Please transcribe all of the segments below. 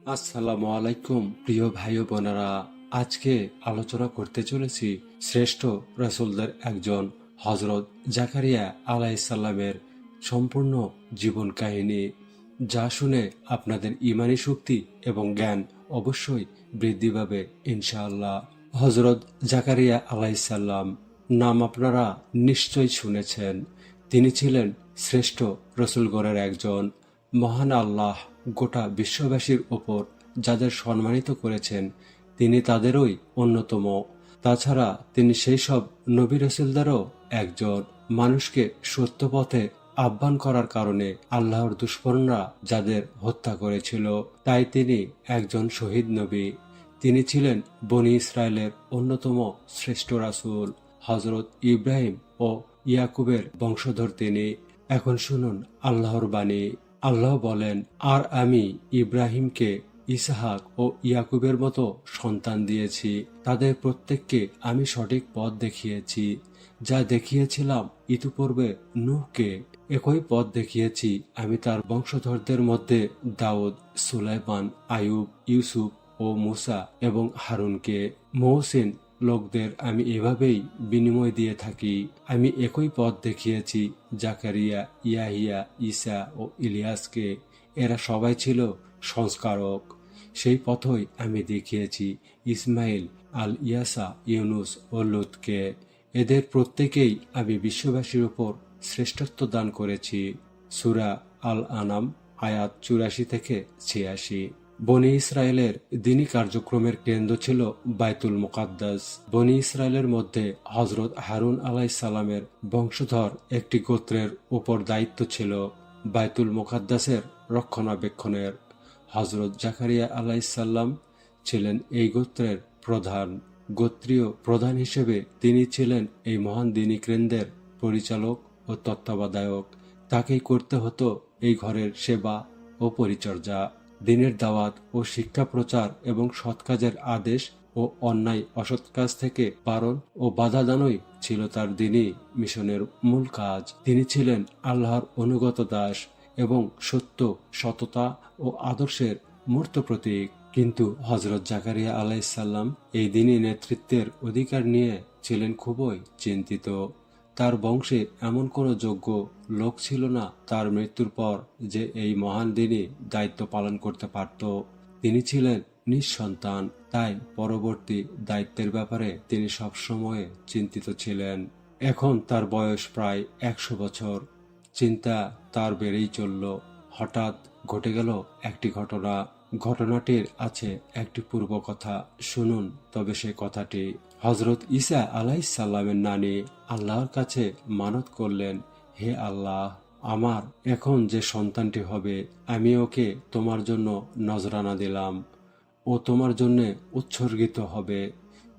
আসসালামু আলাইকুম প্রিয় ভাই ও বোনেরা। আজকে আলোচনা করতে চলেছি শ্রেষ্ঠ রাসূলদের একজন হযরত জাকারিয়া আলাইহিসসালামের সম্পূর্ণ জীবন কাহিনী, যা শুনে আপনাদের ঈমানী শক্তি এবং জ্ঞান অবশ্যই বৃদ্ধি পাবে ইনশাআল্লাহ। হযরত জাকারিয়া আলাইহিসসালাম নাম আপনারা নিশ্চয় শুনেছেন। তিনি ছিলেন শ্রেষ্ঠ রসুলগণের একজন। মহান আল্লাহ গোটা বিশ্ববাসীর ওপর যাদের সম্মানিত করেছেন, তিনি তাদেরই অন্যতম। তাছাড়া তিনি সেই সব নবী রসুলদেরও একজন। মানুষকে সত্য পথে আহ্বান করার কারণে আল্লাহর দুশমনরা যাদের হত্যা করেছিল, তাই তিনি একজন শহীদ নবী। তিনি ছিলেন বনি ইসরায়েলের অন্যতম শ্রেষ্ঠ রাসূল। হযরত ইব্রাহিম ও ইয়াকুবের বংশধর তিনি। এখন শুনুন আল্লাহর বাণী। আল্লাহ বলেন, আর আমি ইব্রাহিমকে ইসহাক ও ইয়াকুবের মতো সন্তান দিয়েছি। তাদের প্রত্যেককে আমি সঠিক পথ দেখিয়েছি, যা দেখিয়েছিলাম ইতিপূর্বে নূহকে। একই পথ দেখিয়েছি আমি তার বংশধরদের মধ্যে দাউদ, সুলাইমান, আয়ুব, ইউসুফ ও মুসা এবং হারুনকে। মহসিন লোকদের আমি এভাবেই বিনিময় দিয়ে থাকি। আমি একই পথ দেখিয়েছি জাকারিয়া, ইয়াহিয়া, ঈসা ও ইলিয়াসকে। এরা সবাই ছিল সংস্কারক। সেই পথই আমি দেখিয়েছি ইসমাইল, আল ইয়াসা, ইউনুস ও লুতকে। এদের প্রত্যেকেই আমি বিশ্ববাসীর উপর শ্রেষ্ঠত্ব দান করেছি। সূরা আল আনাম আয়াত ৮৪ থেকে ৮৬। বনি ইসরায়েলের দ্বীনি কার্যক্রমের কেন্দ্র ছিল বাইতুল মুকাদ্দাস। বনি ইসরায়েলের মধ্যে হযরত হারুন আলাইহিসসালামের বংশধর একটি গোত্রের উপর দায়িত্ব ছিল বাইতুল মুকাদ্দাসের রক্ষণাবেক্ষণের। হযরত জাকারিয়া আলাইহিসসালাম ছিলেন এই গোত্রের প্রধান। গোত্রীয় প্রধান হিসেবে তিনি ছিলেন এই মহান দ্বীনি কেন্দ্রের পরিচালক ও তত্ত্বাবধায়ক। তাকেই করতে হতো এই ঘরের সেবা ও পরিচর্যা। দ্বীনের দাওয়াত ও শিক্ষা প্রচার এবং সৎ কাজের আদেশ ও অন্যায় অসৎ কাজ থেকে বারণ ও বাধা দানই ছিল তার দ্বীনি মিশনের মূল কাজ। তিনি ছিলেন আল্লাহর অনুগত দাস এবং সত্য, সততা ও আদর্শের মূর্ত প্রতীক। কিন্তু হযরত জাকারিয়া আলাইহিসসালাম এই দ্বীনি নেতৃত্বের অধিকার নিয়ে ছিলেন খুবই চিন্তিত। তার বংশে এমন কোনো যোগ্য লোক ছিল না তার মৃত্যুর পর যে এই মহান দ্বীনি দায়িত্ব পালন করতে পারত। তিনি ছিলেন নিঃসন্তান, তাই পরবর্তী দায়িত্বের ব্যাপারে তিনি সবসময় চিন্তিত ছিলেন। এখন তার বয়স প্রায় ১০০ বছর। চিন্তা তার বেড়েই চলল। হঠাৎ ঘটে গেল একটি ঘটনা। ঘটনাটির আছে একটি পূর্ব কথা। শুনুন তবে সে কথাটি। হযরত ঈসা আলাইহিসসালামের নানী আল্লাহর কাছে মানত করলেন, হে আল্লাহ, আমার এখন যে সন্তানটি হবে আমি ওকে তোমার জন্য নজরানা দিলাম। ও তোমার জন্য উৎসর্গিত হবে।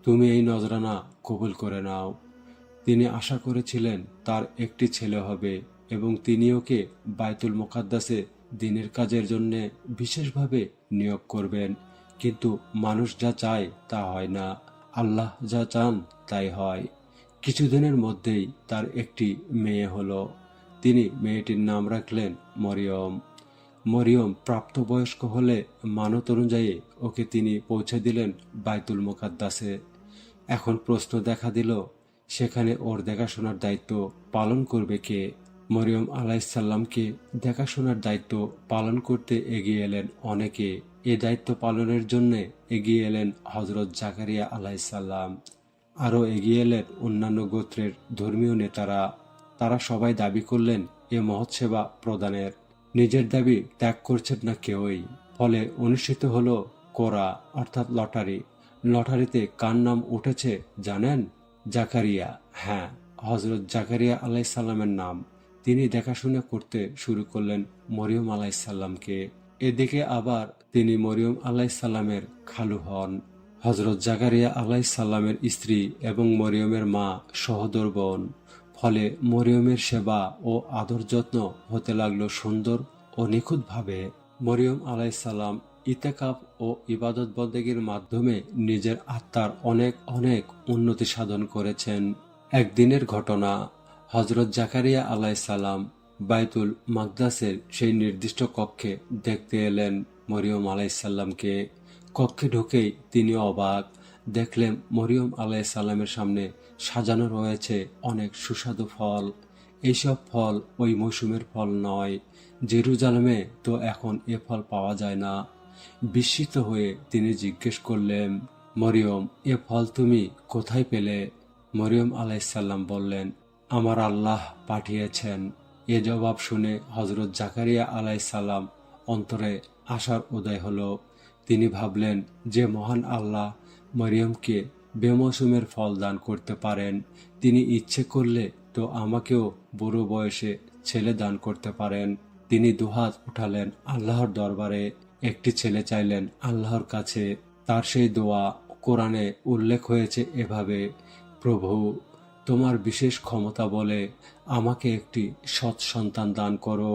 তুমি এই নজরানা কবুল করে নাও। তিনি আশা করেছিলেন তার একটি ছেলে হবে এবং তিনি ওকে বাইতুল মুকাদ্দাসে দ্বীনের কাজের জন্য বিশেষভাবে নিয়োগ করবেন। কিন্তু মানুষ যা চায় তা হয় না, আল্লাহ যা চান তাই হয়। কিছুদিনের মধ্যেই তার একটি মেয়ে হলো। তিনি মেয়েটির নাম রাখলেন মরিয়ম। মরিয়ম প্রাপ্তবয়স্ক হলে মানত অনুযায়ী ওকে তিনি পৌঁছে দিলেন বাইতুল মুকাদ্দাসে। এখন প্রশ্ন দেখা দিল, সেখানে ওর দেখাশোনার দায়িত্ব পালন করবে কে? মরিয়ম আলাইহিসসালামকে দেখাশোনার দায়িত্ব পালন করতে এগিয়ে এলেন অনেকে। এ দায়িত্ব পালনের জন্য এগিয়ে এলেন হযরত জাকারিয়া আলাইহিসসালাম। আরও এগিয়ে এলেন অন্যান্য গোত্রের ধর্মীয় নেতারা। তারা সবাই দাবি করলেন এ মহৎ সেবা প্রদানের। নিজের দাবি ত্যাগ করছেন না কেউই। ফলে অনুষ্ঠিত হলো কোরা অর্থাৎ লটারি। লটারিতে কার নাম উঠেছে জানেন? জাকারিয়া। হ্যাঁ, হযরত জাকারিয়া আলাইহিসসালামের নাম। তিনি দেখাশোনা করতে শুরু করলেন মরিয়ম আলাইহিসসালামকে। এদিকে আবার তিনি মরিয়ম আলাইহিসসালামের খালু হন। হযরত জাকারিয়া আলাইহিসসালামের স্ত্রী এবং মরিয়মের মা সহোদর বোন। ফলে মরিয়মের সেবা ও আদর যত্ন হতে লাগলো সুন্দর ও নিখুঁতভাবে। মরিয়ম আলাইহিসসালাম ইতিকাফ ও ইবাদত বন্দেগীর মাধ্যমে নিজের আত্মার অনেক অনেক উন্নতি সাধন করেছেন। একদিনের ঘটনা। হযরত জাকারিয়া আলাইহিসসালাম বাইতুল মাকদাসের সেই নির্দিষ্ট কক্ষে দেখতে এলেন মরিয়ম আলাইসাল্লামকে। কক্ষে ঢুকেই তিনি অবাক, দেখলেন মরিয়ম আলাইসাল্লামের সামনে সাজানো রয়েছে অনেক সুস্বাদু ফল। এইসব ফল ওই মৌসুমের ফল নয়, জেরুজালেমে তো এখন এ ফল পাওয়া যায় না। বিস্মিত হয়ে তিনি জিজ্ঞেস করলেন, মরিয়ম, এ ফল তুমি কোথায় পেলে? মরিয়ম আলাইসাল্লাম বললেন, আমার আল্লাহ পাঠিয়েছেন। এ জবাব শুনে হজরত জাকারিয়া আলাইসাল্লাম অন্তরে আশার উদয় হলো। তিনি ভাবলেন যে মহান আল্লাহ মরিয়মকে বেমৌসুমের ফল দান করতে পারেন, তিনি ইচ্ছে করলে তো আমাকেও বুড়ো বয়সে ছেলে দান করতে পারেন। তিনি দুহাত উঠালেন আল্লাহর দরবারে, একটি ছেলে চাইলেন আল্লাহর কাছে। তার সেই দোয়া কোরআনে উল্লেখ হয়েছে এভাবে, প্রভু, তোমার বিশেষ ক্ষমতা বলে আমাকে একটি সৎ সন্তান দান করো।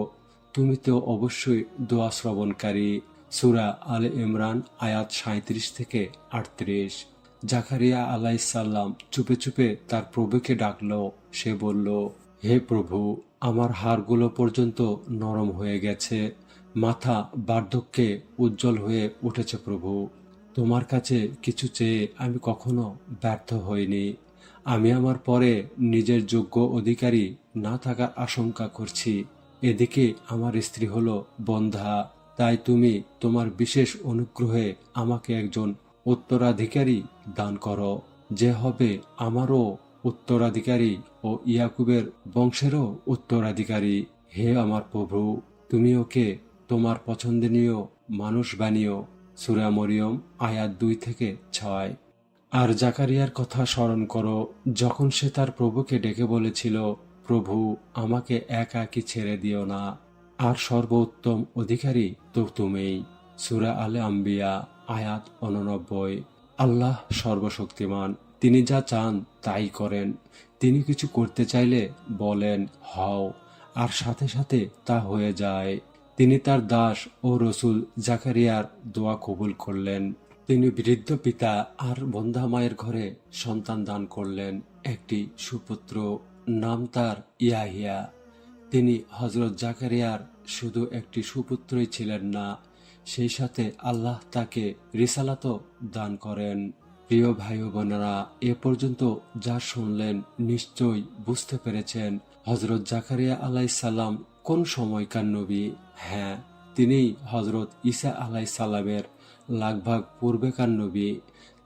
তুমি তো অবশ্যই দোয়া শ্রবণকারী। সূরা আলে ইমরান আয়াত 37 থেকে 38। জাকারিয়া আলাইসাল্লাম চুপে চুপে তার প্রভুকে ডাকল। সে বলল, হে প্রভু, আমার হাড়গুলো পর্যন্ত নরম হয়ে গেছে, মাথা বার্ধক্যে উজ্জ্বল হয়ে উঠেছে প্রভু। তোমার কাছে কিছু চেয়ে আমি কখনো ব্যর্থ হইনি। আমি আমার পরে নিজের যোগ্য অধিকারী না থাকার আশঙ্কা করছি। এদিকে আমার স্ত্রী হলো বন্ধ্যা, তাই তুমি তোমার বিশেষ অনুগ্রহে আমাকে একজন উত্তরাধিকারী দান করো, যে হবে আমারও উত্তরাধিকারী ও ইয়াকুবের বংশেরও উত্তরাধিকারী। হে আমার প্রভু, তুমি ওকে তোমার পছন্দনীয় মানুষ বানিও। সূরা মরিয়ম আয়াত 2 থেকে 6। আর জাকারিয়ার কথা স্মরণ করো, যখন সে তার প্রভুকে ডেকে বলেছিল, প্রভু, আমাকে একাকী ছেড়ে দিও না, আর সর্বোত্তম অধিকারী তো তুমিই। সূরা আলে আম্বিয়া আয়াত 89। আল্লাহ সর্বশক্তিমান, তিনি যা চান তাই করেন। তিনি কিছু করতে চাইলে বলেন হও, আর সাথে সাথে তা হয়ে যায়। তিনি তার দাস ও রসুল জাকারিয়ার দোয়া কবুল করলেন। তিনি বৃদ্ধ পিতা আর বন্ধ্যা মায়ের ঘরে সন্তান দান করলেন, একটি সুপুত্র। নাম তার ইয়াহিয়া। তিনি হজরত জাকারিয়ার শুধু একটি সুপুত্রই ছিলেন না, সেই সাথে আল্লাহ তাকে রিসালাতও দান করেন। প্রিয় ভাই ও বোনেরা, এ পর্যন্ত যা শুনলেন নিশ্চয়ই বুঝতে পেরেছেন হজরত জাকারিয়া আলাইসাল্লাম কোন সময়কার নবী। হ্যাঁ, তিনি হজরত ঈসা আলাইসাল্লামের লাগভাগ পূর্বেকার নবী।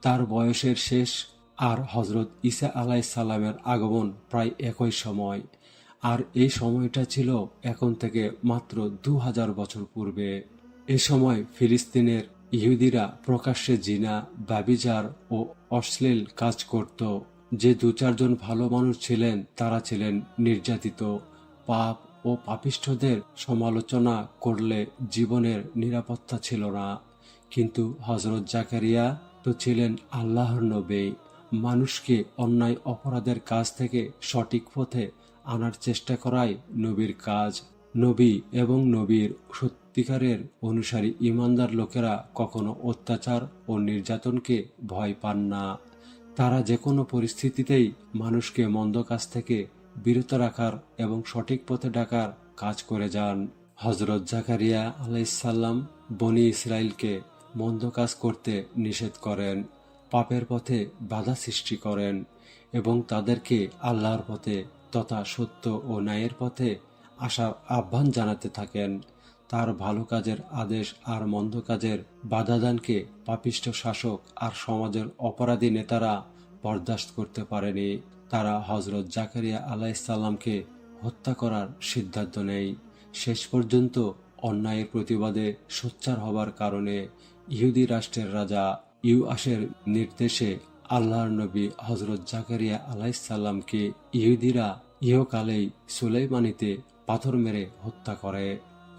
তার বয়সের শেষ আর হজরত ঈসা আলাইসাল্লামের আগমন প্রায় একই সময়। আর এই সময়টা ছিল এখন থেকে মাত্র 2000 বছর পূর্বে। এ সময় ফিলিস্তিনের ইহুদিরা প্রকাশ্যে জিনা, ব্যভিচার ও অশ্লীল কাজ করত। যে 2-4 জন ভালো মানুষ ছিলেন তারা ছিলেন নির্যাতিত। পাপ ও পাপিষ্ঠদের সমালোচনা করলে জীবনের নিরাপত্তা ছিল না। কিন্তু হজরত জাকারিয়া তো ছিলেন আল্লাহর নবী। মানুষকে অন্যায় অপরাধের কাজ থেকে সঠিক পথে আনার চেষ্টা করাই নবীর কাজ। নবী এবং নবীর সত্যিকারের অনুসারী ইমানদার লোকেরা কখনো অত্যাচার ও নির্যাতনকে ভয় পান না। তারা যে কোনো পরিস্থিতিতেই মানুষকে মন্দ কাজ থেকে বিরত রাখার এবং সঠিক পথে ডাকার কাজ করে যান। হজরত জাকারিয়া আলাইসাল্লাম বনি ইসরাইলকে মন্দ কাজ করতে নিষেধ করেন, পাপের পথে বাধা সৃষ্টি করেন এবং তাদেরকে আল্লাহর পথে তথা সত্য ও ন্যায়ের পথে আসার আহ্বান জানাতে থাকেন। তার ভালো কাজের আদেশ আর মন্দ কাজের বাধাদানকে পাপিষ্ঠ শাসক আর সমাজের অপরাধী নেতারা বরদাস্ত করতে পারেনি। তারা হজরত জাকারিয়া আলাইসাল্লামকে হত্যা করার সিদ্ধান্ত নেয়। শেষ পর্যন্ত অন্যায়ের প্রতিবাদে সোচ্চার হবার কারণে ইহুদি রাষ্ট্রের রাজা ইউআসের নির্দেশে আল্লাহর নবী হজরত জাকারিয়া আলাইসাল্লামকে ইহুদিরা ইহকালেই সুলাইমানিতে পাথর মেরে হত্যা করে।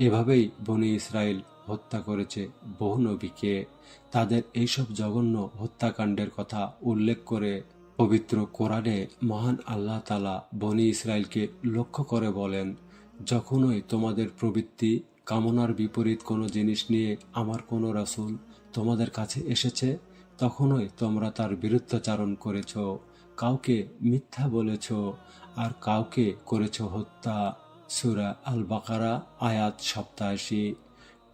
এভাবেই বনি ইসরায়েল হত্যা করেছে বহু নবীকে। তাদের এইসব জঘন্য হত্যাকাণ্ডের কথা উল্লেখ করে পবিত্র কোরআনে মহান আল্লাহ তাআলা বনি ইসরায়েলকে লক্ষ্য করে বলেন, যখনই তোমাদের প্রবৃত্তি কামনার বিপরীত কোনো জিনিস নিয়ে আমার কোনো রাসূল তোমাদের কাছে এসেছে, তখনই তোমরা তার বিরুদ্ধাচারণ করেছ, কাউকে মিথ্যা বলেছ আর কাউকে করেছ হত্যা। সূরা আল বাকারা আয়াত 87।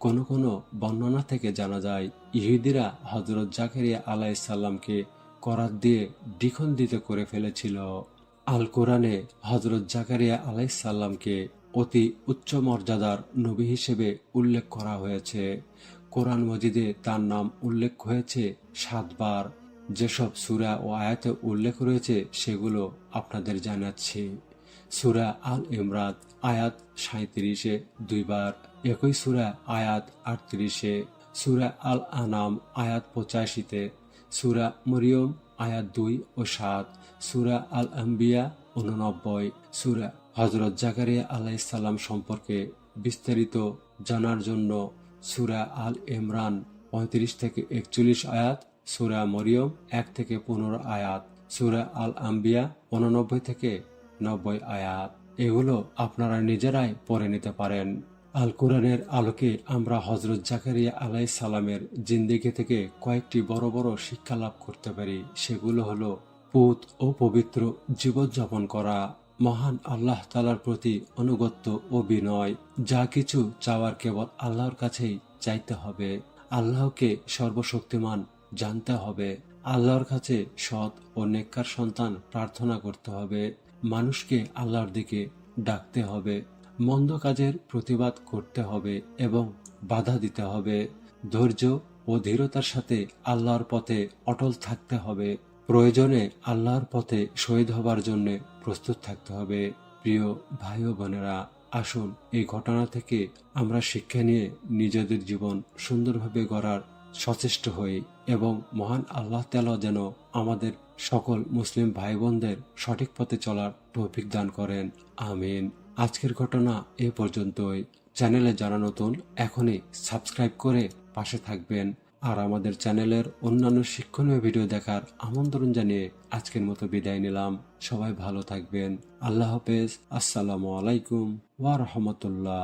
কোনো কোনো বর্ণনা থেকে জানা যায় ইহুদিরা হযরত জাকারিয়া আলাইহিসসালামকে করাত দিয়ে দ্বিখণ্ডিত করে ফেলেছিল। আল কোরআনে হযরত জাকারিয়া আলাইহিসসালামকে অতি উচ্চ মর্যাদার নবী হিসেবে উল্লেখ করা হয়েছে। কোরআন মজিদে তার নাম উল্লেখ হয়েছে 7 বার। যেসব সূরা ও আয়াতে উল্লেখ রয়েছে সেগুলো আপনাদের জানাচ্ছি। সূরা আল ইমরান আয়াত 37-এ 2 বার, একই সূরা আয়াত 38-এ, সূরা আল আনাম আয়াত 85-তে, সূরা মরিয়ম আয়াত 2 ও 7, সূরা আল আম্বিয়া 89, সূরা হযরত জাকারিয়া আলাইহিসসালাম সম্পর্কে বিস্তারিত জানার জন্য সূরা আল ইমরান 35 থেকে 41 আয়াত, সূরা মরিয়ম 1 থেকে 15 আয়াত, সূরা আল আম্বিয়া 89 থেকে 90 আয়াত। এগুলো আপনারা নিজেরাই পড়ে নিতে পারেন। আল কোরআনের আলোকে আমরা হযরত জাকারিয়া আলাইহিসসালামের জিন্দেগি থেকে কয়েকটি বড় বড় শিক্ষা লাভ করতে পারি। সেগুলো হলো পুত ও পবিত্র জীবনযাপন করা, মহান আল্লাহ তাআলার প্রতি আনুগত্য ও বিনয়, যা কিছু চাওয়ার কেবল আল্লাহর কাছেই চাইতে হবে, আল্লাহকে সর্বশক্তিমান জানতে হবে, আল্লাহর কাছে সৎ ও নেককার সন্তান প্রার্থনা করতে হবে, মানুষকে আল্লাহর দিকে ডাকতে হবে, মন্দ কাজের প্রতিবাদ করতে হবে এবং বাধা দিতে হবে, ধৈর্য ও ধীরতার সাথে আল্লাহর পথে অটল থাকতে হবে, প্রয়োজনে আল্লাহর পথে শহীদ হবার জন্য প্রস্তুত থাকতে হবে। প্রিয় ভাই ও বোনেরা, আসুন এই ঘটনা থেকে আমরা শিক্ষা নিয়ে নিজেদের জীবন সুন্দরভাবে গড়ার সচেষ্ট হই এবং মহান আল্লাহ তাআলা যেন আমাদের সকল মুসলিম ভাই বোনদের সঠিক পথে চলার তৌফিক দান করেন। আমিন। আজকের ঘটনা এ পর্যন্তই। চ্যানেলে যারা নতুন এখনই সাবস্ক্রাইব করে পাশে থাকবেন আর আমাদের চ্যানেলের অন্যান্য শিক্ষণীয় ভিডিও দেখার আমন্ত্রণ জানিয়ে আজকের মতো বিদায় নিলাম। সবাই ভালো থাকবেন। আল্লাহ হাফেজ। আসসালামু আলাইকুম ওয়া রাহমাতুল্লাহ।